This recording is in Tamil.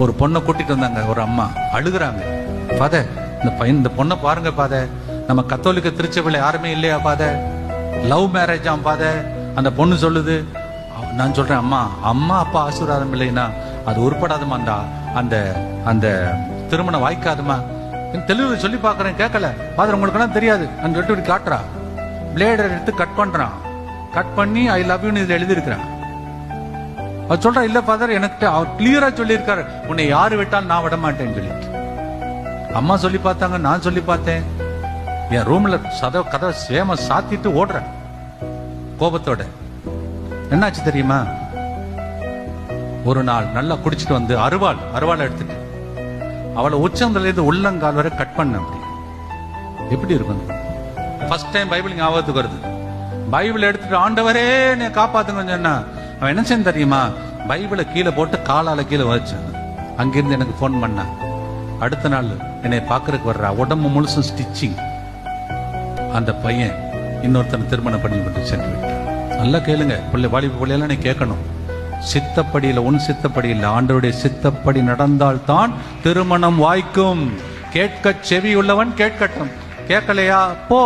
ஒரு பொண்ணை கூட்டிட்டு வந்தாங்க. ஒரு அம்மா அழுகுறாங்க. ஃபாதர், இந்த பொண்ணை பாருங்க ஃபாதர், நம்ம கத்தோலிக்க திருச்சபையில யாருமே இல்லையா ஃபாதர், லவ் மேரேஜ் ஃபாதர். அந்த பொண்ணு சொல்லுது. நான் சொல்றேன், அம்மா அம்மா அப்பா ஆசீர்வாதம் இல்லைன்னா அது உருப்படாதுமாண்டா, அந்த அந்த திருமணம் வாய்க்காதுமா. தெளிவு சொல்லி பாக்குறேன், கேட்கல. ஃபாதர் உங்களுக்கு எல்லாம் தெரியாது. அந்த ரெட்டு காட்டுறா, பிளேடை எடுத்து கட் பண்றான். கட் பண்ணி ஐ லவ் யூன்னு இதுல எழுதி இருக்கிறான். அவர் சொல்றா, இல்ல ஃபாதர் எனக்கு அவர் கிளியரா சொல்லி இருக்காரு, உன்னை யாரு விட்டாலும் நான் விட மாட்டேன்னு சொல்லிட்டு. அம்மா சொல்லி பார்த்தாங்க, நான் சொல்லி பார்த்தேன். என் ரூம்ல கதை சேம சாத்திட்டு ஓடுறேன் கோபத்தோட. என்னாச்சு தெரியுமா? ஒரு நாள் நல்லா குடிச்சிட்டு வந்து அருவாள் எடுத்துட்டு அவளை உச்சந்தல இருந்து உள்ளங்கால் வரை கட் பண்ண. அப்படி எப்படி இருக்கும்? ஃபர்ஸ்ட் டைம் பைபிள் ஞாபகத்துக்கு வருது. பைபிள் எடுத்துட்டு ஆண்டவரே என்னை காப்பாத்துங்க சொன்னா, அவன் என்ன செய்ய தெரியுமா? பைபிளை கீழே போட்டு காலால கீழே வச்சான். அங்கிருந்து எனக்கு போன் பண்ண. அடுத்த நாள் என்னை பாக்குறதுக்கு வர்றா, உடம்பு முழுசும் ஸ்டிச்சிங். அந்த பையன் இன்னொருத்தனை திருமணம் பண்ணி சென்று விட்டான். நல்லா கேளுங்க பிள்ளை, வாலிப பிள்ளையெல்லாம் நீ கேட்கணும். சித்தப்படியில் உன் சித்தப்படி இல்லை, ஆண்டவருடைய சித்தப்படி நடந்தால் தான் திருமணம் வாய்க்கும். கேட்க செவி உள்ளவன் கேட்கட்டும். கேட்கலையா போ.